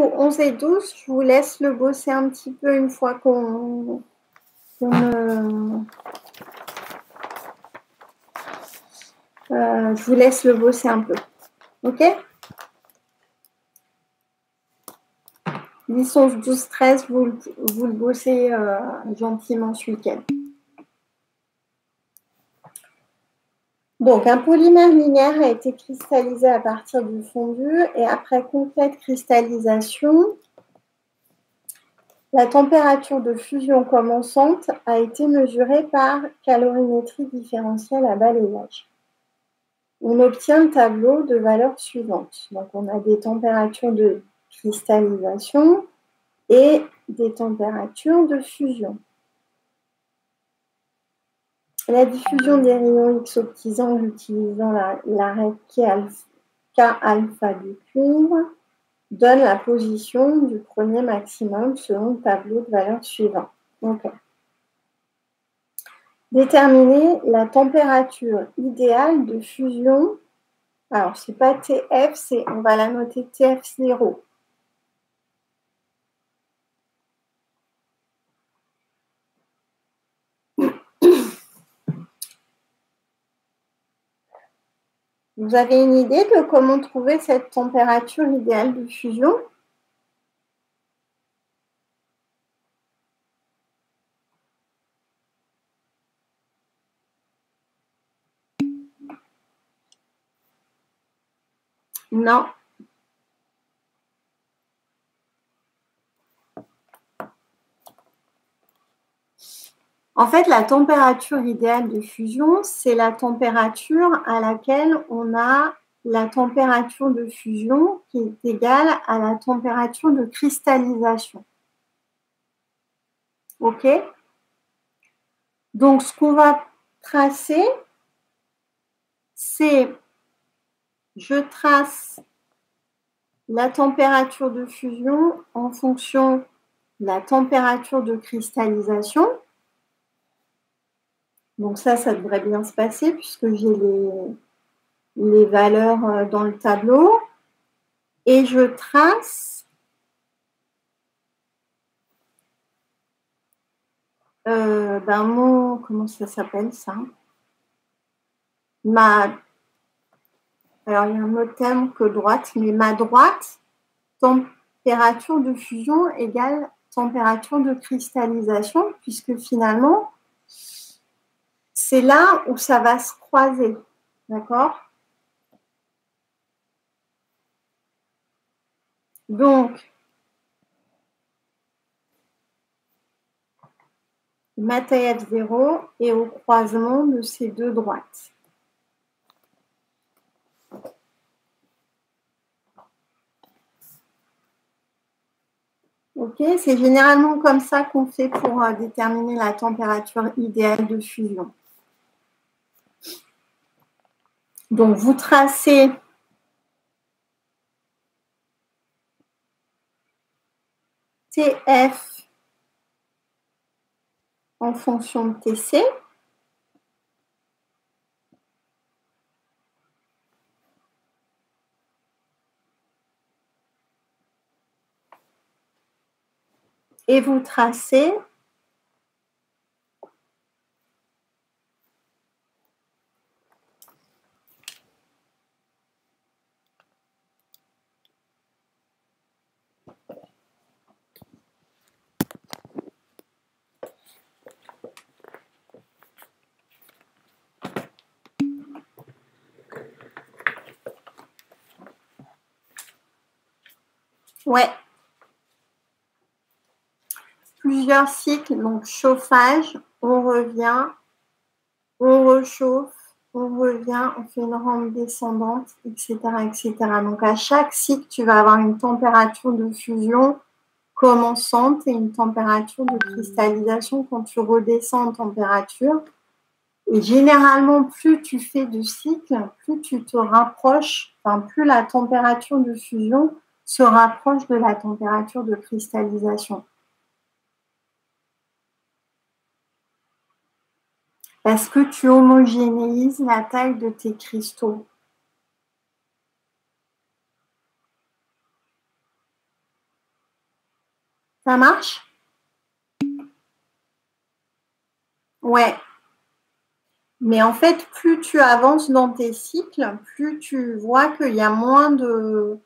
11 et 12, je vous laisse le bosser un petit peu une fois je vous laisse le bosser un peu. Ok? 10, 11, 12, 13, vous le bossez gentiment ce week-end. Donc, un polymère linéaire a été cristallisé à partir du fondu et après complète cristallisation, la température de fusion commençante a été mesurée par calorimétrie différentielle à balayage. On obtient le tableau de valeurs suivantes. Donc, on a des températures de cristallisation et des températures de fusion. La diffusion des rayons X optisants utilisant l'arrêt K-alpha du cuivre donne la position du premier maximum selon le tableau de valeurs suivant. Okay. Déterminer la température idéale de fusion. Alors, ce n'est pas TF, on va la noter TF0. Vous avez une idée de comment trouver cette température idéale de fusion? Non. En fait, la température idéale de fusion, c'est la température à laquelle on a la température de fusion qui est égale à la température de cristallisation. OK? Donc, ce qu'on va tracer, c'est je trace la température de fusion en fonction de la température de cristallisation. Donc ça devrait bien se passer puisque j'ai les valeurs dans le tableau. Et je trace comment ça s'appelle ça? Alors il y a un autre terme que droite, mais ma droite, température de fusion égale température de cristallisation, puisque finalement, c'est là où ça va se croiser, d'accord? Donc, ma TF0 est au croisement de ces deux droites. Ok, c'est généralement comme ça qu'on fait pour déterminer la température idéale de fusion. Donc, vous tracez TF en fonction de TC. Et vous tracez ouais. Plusieurs cycles, donc chauffage, on revient, on rechauffe, on revient, on fait une rampe descendante, etc., etc. Donc, à chaque cycle, tu vas avoir une température de fusion commençante et une température de cristallisation quand tu redescends en température. Et généralement, plus tu fais de cycles, plus tu te rapproches, plus la température de fusion se rapproche de la température de cristallisation. Parce que tu homogénéises la taille de tes cristaux. 。Ça marche? Ouais. Mais en fait, plus tu avances dans tes cycles, plus tu vois qu'il y a moins de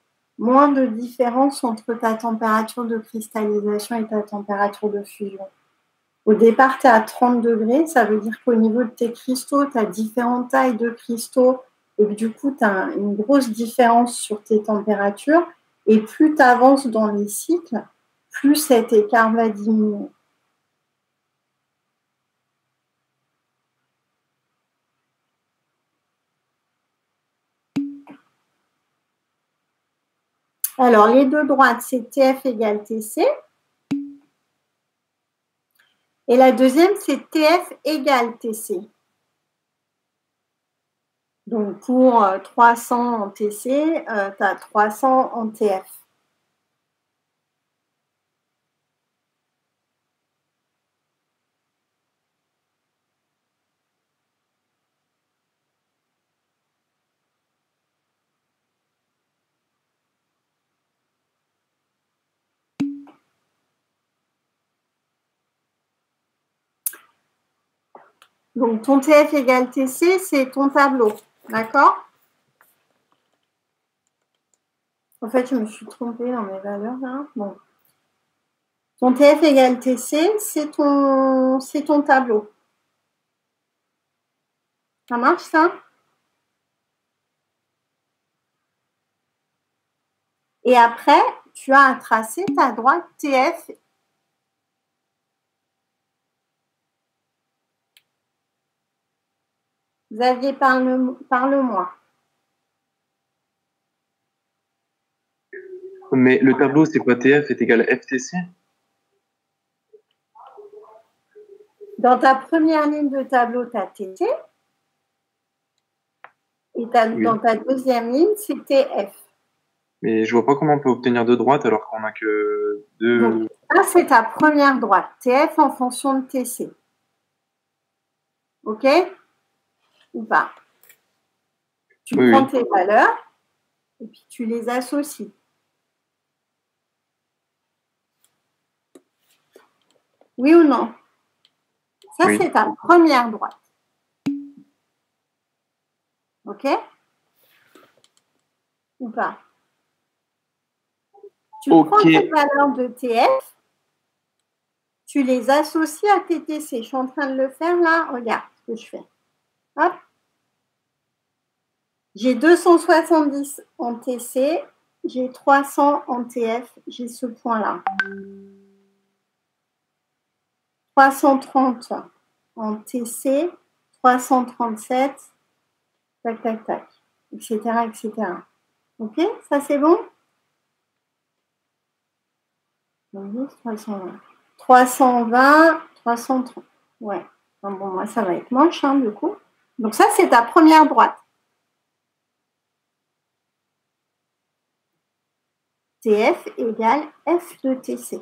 différence entre ta température de cristallisation et ta température de fusion. Au départ, tu es à 30 degrés, ça veut dire qu'au niveau de tes cristaux, tu as différentes tailles de cristaux et que du coup, tu as une grosse différence sur tes températures. Et plus tu avances dans les cycles, plus cet écart va diminuer. Alors, les deux droites, c'est TF égale TC. Et la deuxième, c'est TF égale TC. Donc, pour 300 en TC, tu as 300 en TF. Donc, ton TF égale TC, c'est ton tableau. D'accord? En fait, je me suis trompée dans mes valeurs là. Bon. Ton TF égale TC, c'est ton tableau. Ça marche, ça? Et après, tu as à tracer ta droite TF. Xavier, parle-moi. Mais le tableau, c'est quoi? TF est égal à FTC? Dans ta première ligne de tableau, tu as TC. Et Oui. dans ta deuxième ligne, c'est TF. Mais je vois pas comment on peut obtenir deux droites alors qu'on a que deux. Donc, ça, c'est ta première droite. TF en fonction de TC. OK? Ou pas? Tu prends tes valeurs et puis tu les associes. Oui ou non? Ça, Oui. c'est ta première droite. OK? Ou pas? Tu prends tes valeurs de TF, tu les associes à tes TC. Je suis en train de le faire là. Regarde ce que je fais. Hop. J'ai 270 en TC, j'ai 300 en TF, j'ai ce point-là. 330 en TC, 337, tac, tac, tac, etc., etc. OK? Ça, c'est bon? 320, 320, 330. Ouais. Bon, moi, ça va être moche, hein, du coup. Donc, ça, c'est ta première droite. TF égale F de TC.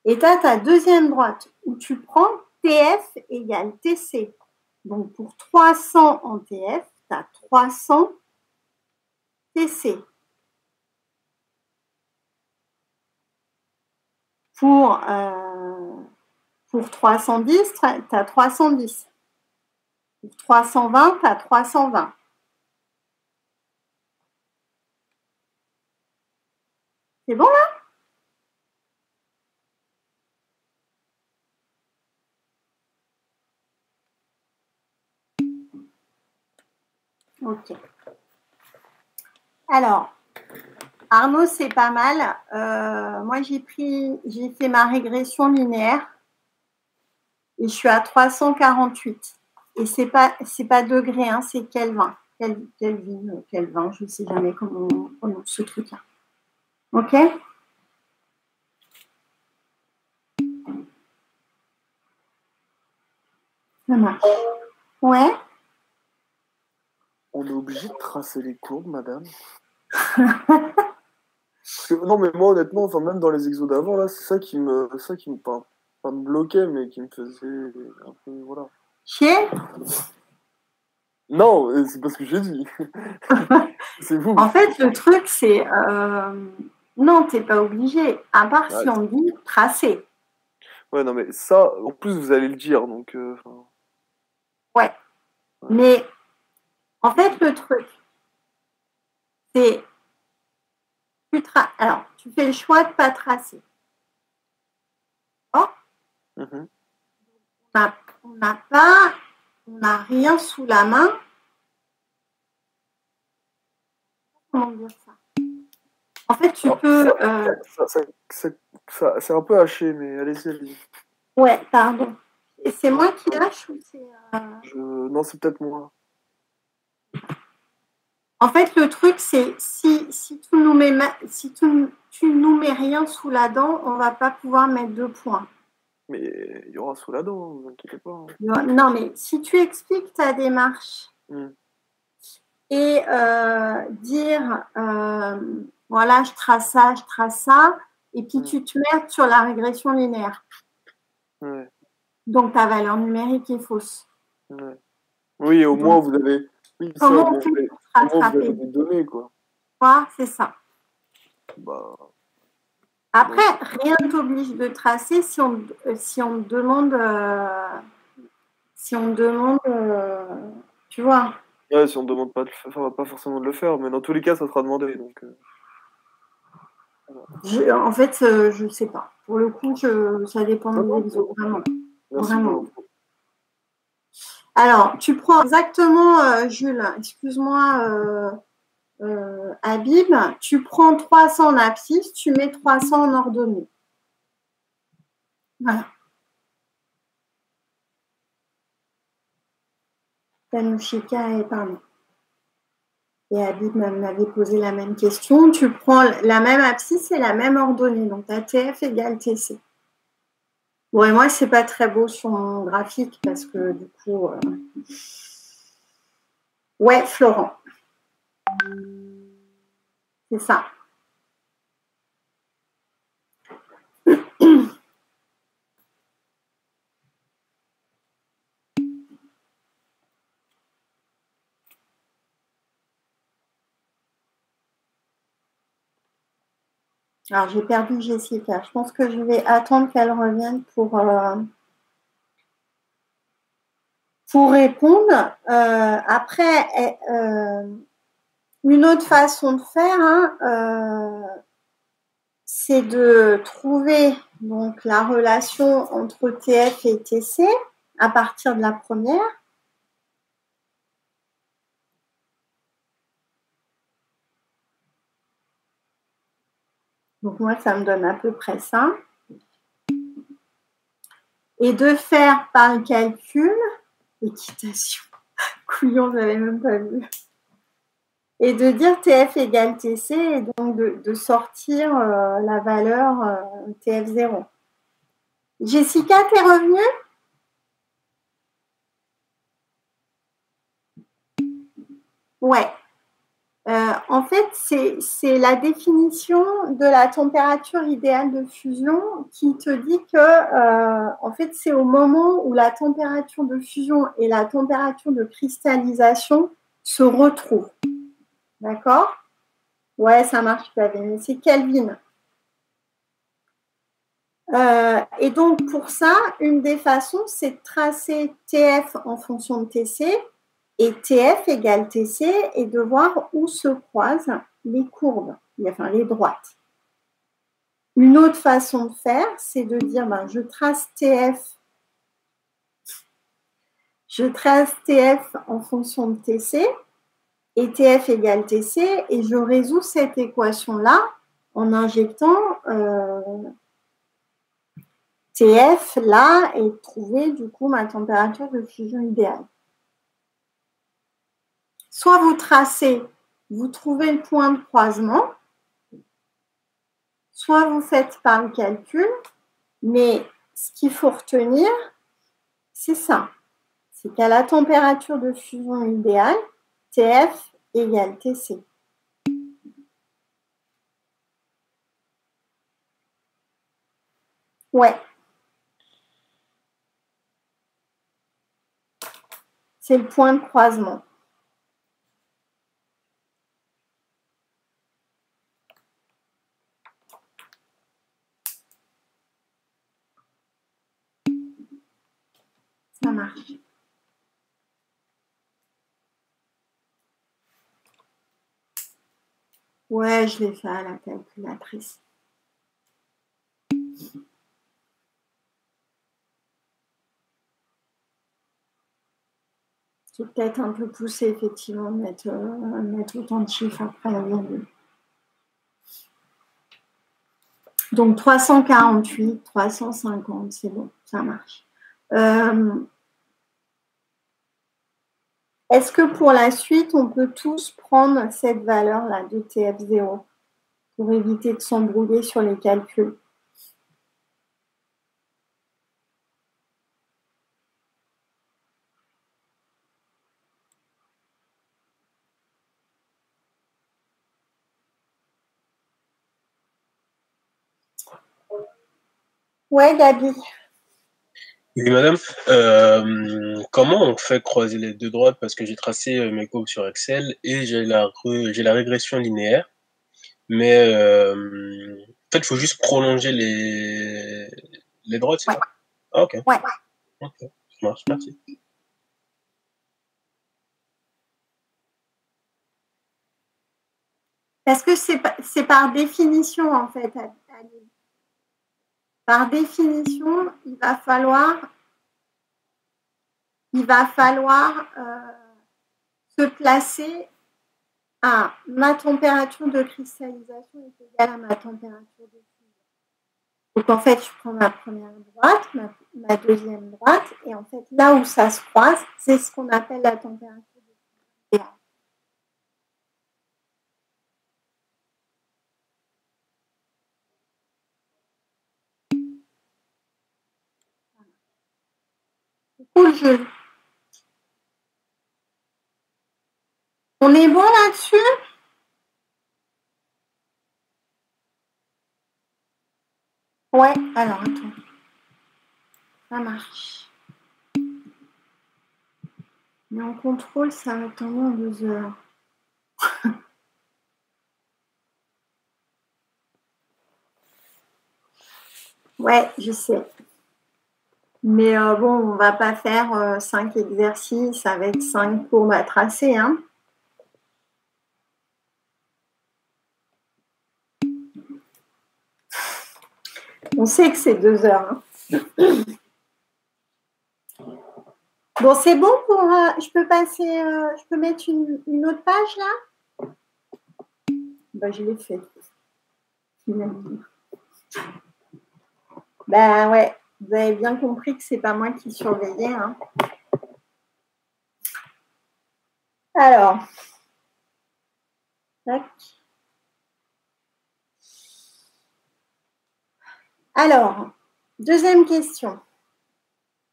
Et tu as ta deuxième droite où tu prends TF égale TC. Donc, pour 300 en TF, tu as 300 TC. Pour 310, tu as 310. Pour 320, tu as 320. C'est bon là? Ok. Alors, Arnaud, c'est pas mal. Moi, j'ai fait ma régression linéaire et je suis à 348. Et c'est pas degré, hein, c'est Kelvin. Kelvin, je ne sais jamais comment on prononce ce truc-là. Ok? Ça marche. Ouais? On est obligé de tracer les courbes, madame. Non, mais moi, honnêtement, enfin, même dans les exos d'avant, là, c'est ça qui me pas me bloquait, mais qui me faisait un peu, voilà. Chier? Non, c'est pas ce que j'ai dit. C'est vous. En fait, le truc, c'est Non, tu n'es pas obligé. À part Ah, si on dit tracer. ouais, non, mais ça, en plus, vous allez le dire, donc... Ouais. Mais en fait, le truc, c'est... Alors, tu fais le choix de ne pas tracer. Oh, on n'a rien sous la main. Comment dire ça? En fait, tu peux... c'est un peu haché, mais allez-y. Ouais, pardon. Et c'est moi qui hache ou c'est... Non, c'est peut-être moi. En fait, le truc, c'est si tu nous mets rien sous la dent, on ne va pas pouvoir mettre 2 points. Mais il y aura sous la dent, ne vous inquiétez pas. Non, mais si tu expliques ta démarche et dire, voilà, je trace ça, et puis tu te mets sur la régression linéaire. Ouais. Donc, ta valeur numérique est fausse. Ouais. Oui, au moins, vous avez... Oui, comment on fait pour se rattraper? Vous avez des données, quoi. Ouais, c'est ça. Bah... Après, rien ne t'oblige de tracer si on te demande... tu vois. Ouais, si on ne demande pas de le faire, pas forcément de le faire, mais dans tous les cas, ça sera demandé. Donc, en fait, je ne sais pas. Pour le coup, ça dépend de l'exo, vraiment. Merci vraiment. Alors, tu prends exactement, Jules, excuse-moi, Habib, tu prends 300 en abscisse, tu mets 300 en ordonnée. Voilà. Tanouchika est parlé. Et Habib m'avait posé la même question. Tu prends la même abscisse et la même ordonnée. Donc, ta TF égale TC. Bon, et moi, c'est pas très beau sur mon graphique parce que du coup... Ouais, Florent. C'est ça. Alors, j'ai perdu Jessica. Je pense que je vais attendre qu'elle revienne pour répondre. Après, une autre façon de faire, c'est de trouver donc, la relation entre TF et TC à partir de la première. Donc, moi, ça me donne à peu près ça. Et de faire par le calcul, équitation, couillon, je n'avais même pas vu. Et de dire TF égale TC et donc de sortir la valeur TF0. Jessica, t'es revenue? Ouais. En fait, c'est la définition de la température idéale de fusion qui te dit que, en fait, c'est au moment où la température de fusion et la température de cristallisation se retrouvent. D'accord? Ouais, ça marche, mais c'est Kelvin. Et donc, pour ça, une des façons, c'est de tracer TF en fonction de TC et TF égale TC et de voir où se croisent les courbes, enfin les droites. Une autre façon de faire, c'est de dire, je trace TF en fonction de TC et TF égale TC et je résous cette équation-là en injectant TF là et trouver du coup ma température de fusion idéale. Soit vous tracez, vous trouvez le point de croisement, soit vous faites par le calcul, mais ce qu'il faut retenir, c'est ça. C'est qu'à la température de fusion idéale, TF égale TC. Ouais. C'est le point de croisement. marche. Ouais, je l'ai fait à la calculatrice. C'est peut-être un peu poussé, effectivement, de mettre autant de chiffres après la virgule. Donc 348, 350, c'est bon, ça marche. Est-ce que pour la suite, on peut tous prendre cette valeur-là de TF0 pour éviter de s'embrouiller sur les calculs? Ouais, Gabi. Oui, madame. Comment on fait croiser les deux droites? Parce que j'ai tracé mes courbes sur Excel et j'ai la régression linéaire. Mais en fait, il faut juste prolonger les droites, c'est ça? Ah, ok. Ouais. Ok, ça marche, merci. Parce que c'est par définition, en fait, Ali. Par définition, il va falloir se placer à ma température de cristallisation est égale à ma température de fusion. Donc, en fait, je prends ma première droite, ma deuxième droite, et en fait, là où ça se croise, c'est ce qu'on appelle la température de fusion. Cool jeu. On est bon là-dessus? Ouais, alors attends. Ça marche. Mais en contrôle, ça va attendre en 2 heures. Ouais, je sais. Mais bon, on va pas faire 5 exercices avec 5 courbes à tracer, hein. On sait que c'est 2 heures. Hein. Bon, c'est bon pour... je peux passer... je peux mettre une autre page, là? Bah, je l'ai fait. Ben ouais, vous avez bien compris que c'est pas moi qui surveillais. Hein. Alors... Tac. Alors, deuxième question.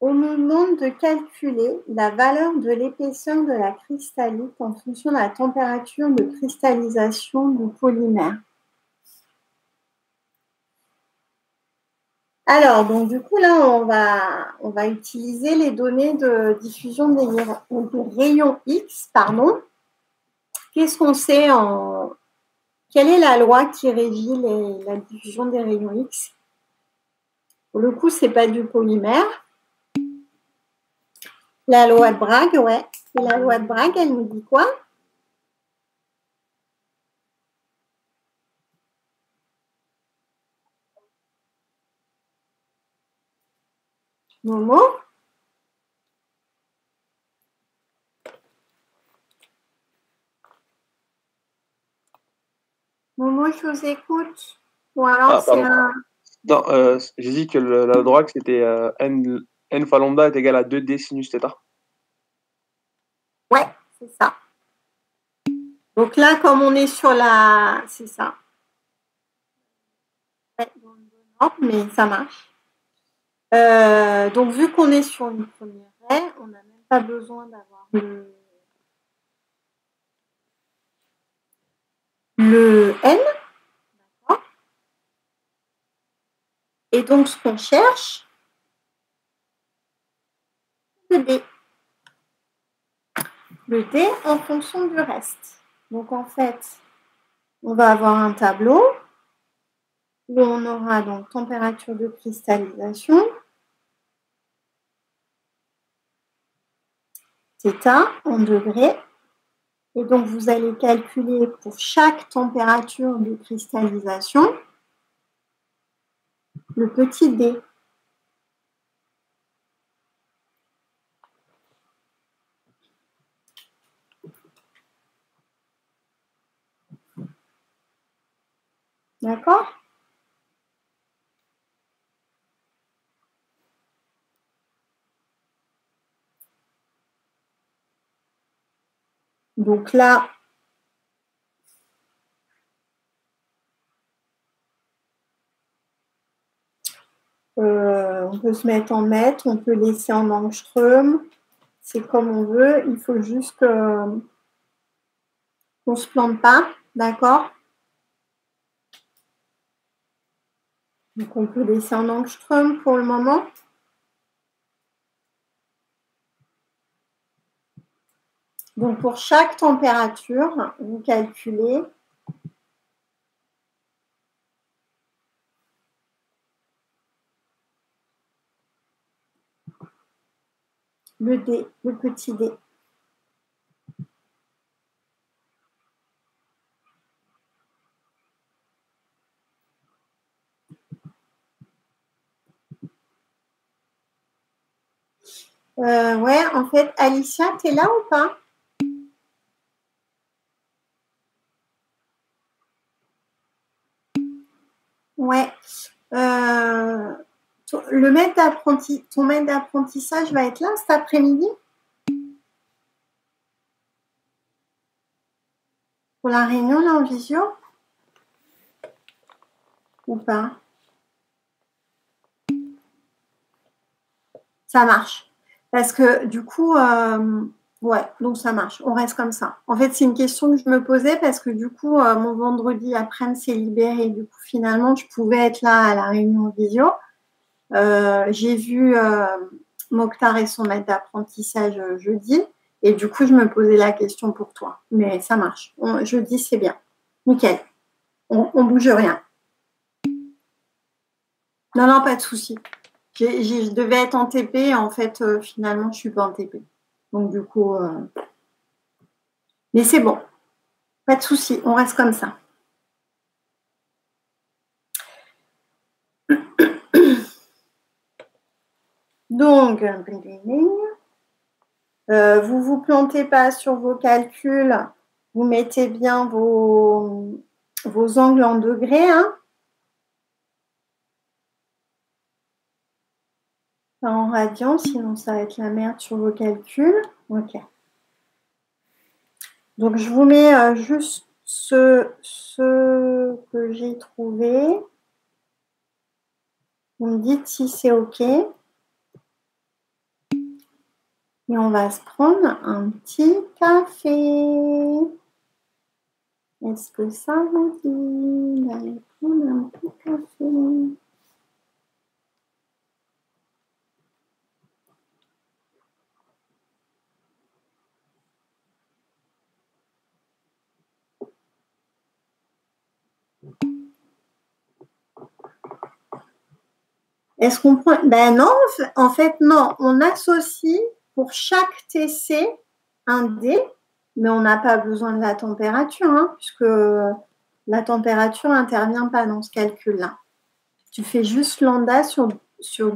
On nous demande de calculer la valeur de l'épaisseur de la cristallite en fonction de la température de cristallisation du polymère. Alors, donc du coup, là, on va utiliser les données de diffusion des rayons X, pardon. Qu'est-ce qu'on sait en... Quelle est la loi qui régit la diffusion des rayons X? Pour le coup, c'est pas du polymère. La loi de Bragg, ouais. Et la loi de Bragg, elle nous dit quoi? Momo? Momo, je vous écoute. Ou alors c'est un... Non, j'ai dit que la droite, c'était n fois lambda est égal à 2d sinus θ. Ouais, c'est ça. Donc là, comme on est sur la... C'est ça. Ouais, dans le bon ordre, mais ça marche. Donc, vu qu'on est sur une première raie, on n'a même pas besoin d'avoir le N. D'accord. Et donc, ce qu'on cherche, c'est le D. Le D en fonction du reste. Donc, en fait, on va avoir un tableau où on aura donc température de cristallisation, θ en degrés. Et donc, vous allez calculer pour chaque température de cristallisation le petit d. D'accord? Donc là, on peut se mettre en mètres, on peut laisser en angstrom, c'est comme on veut. Il faut juste qu'on ne se plante pas, d'accord? Donc on peut laisser en angstrom pour le moment. Donc pour chaque température, vous calculez le d, le petit d. Ouais, en fait, Alicia, t'es là ou pas? Ouais. Ton maître d'apprentissage va être là cet après-midi? Pour la réunion, là, en visio? Ou pas? Ça marche. Parce que du coup, ouais, donc ça marche. On reste comme ça. En fait, c'est une question que je me posais parce que du coup, mon vendredi après-midi s'est libéré. Du coup, finalement, je pouvais être là à la réunion visio. J'ai vu Mokhtar et son maître d'apprentissage jeudi. Et du coup, je me posais la question pour toi. Mais ça marche. Jeudi, c'est bien. Nickel. On bouge rien. Non, non, pas de souci. Je devais être en TP. En fait, finalement, je ne suis pas en TP. Donc, du coup, mais c'est bon. Pas de souci. On reste comme ça. Donc, vous vous plantez pas sur vos calculs. Vous mettez bien vos angles en degrés. Hein. Pas en radians, sinon ça va être la merde sur vos calculs. Ok. Donc, je vous mets juste ce que j'ai trouvé. Vous me dites si c'est OK. Et on va se prendre un petit café. Est-ce que ça vous dit d'aller prendre un petit café? Est-ce qu'on prend... Ben non, en fait, non. On associe pour chaque TC un D, mais on n'a pas besoin de la température, hein, puisque la température n'intervient pas dans ce calcul-là. Tu fais juste lambda sur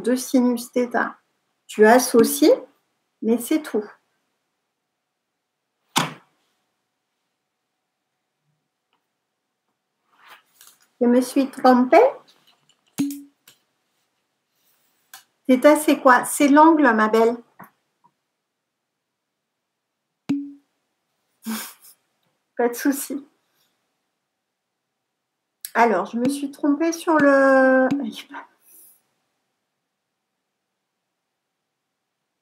2 sinus θ. Tu associes, mais c'est tout. Je me suis trompée. Θ, c'est quoi? C'est l'angle, ma belle. Pas de souci. Alors, je me suis trompée sur le...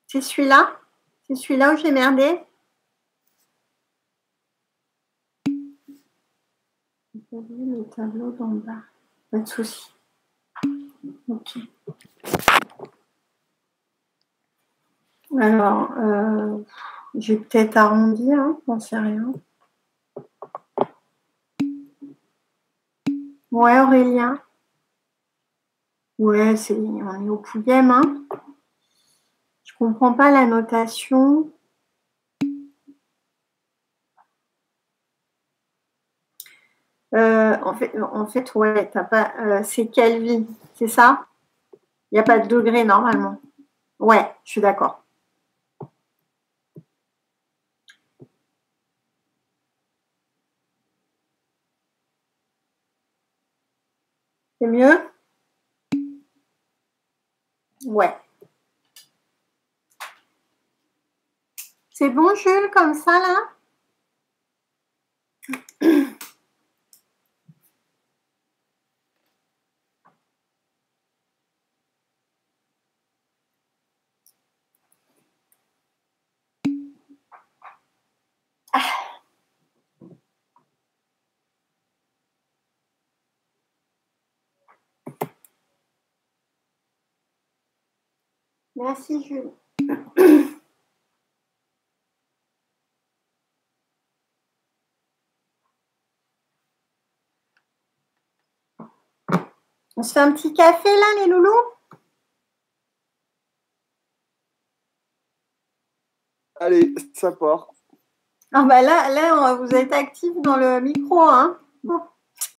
C'est celui-là? C'est celui-là où j'ai merdé? Vous avez le tableau d'en bas. Pas de souci. Ok. Alors, j'ai peut-être arrondi, hein, j'en sais rien. Ouais, Aurélien. Ouais, on est au pouillème, hein. Je comprends pas la notation. En fait, ouais, t'as pas. C'est Kelvin, c'est ça? Il n'y a pas de degré normalement. Ouais, je suis d'accord. C'est mieux? Ouais. C'est bon, Jules, comme ça, là? Merci, Jules. On se fait un petit café, là, les loulous? Allez, ça part. Ah bah là, vous êtes actifs dans le micro, hein? Bon.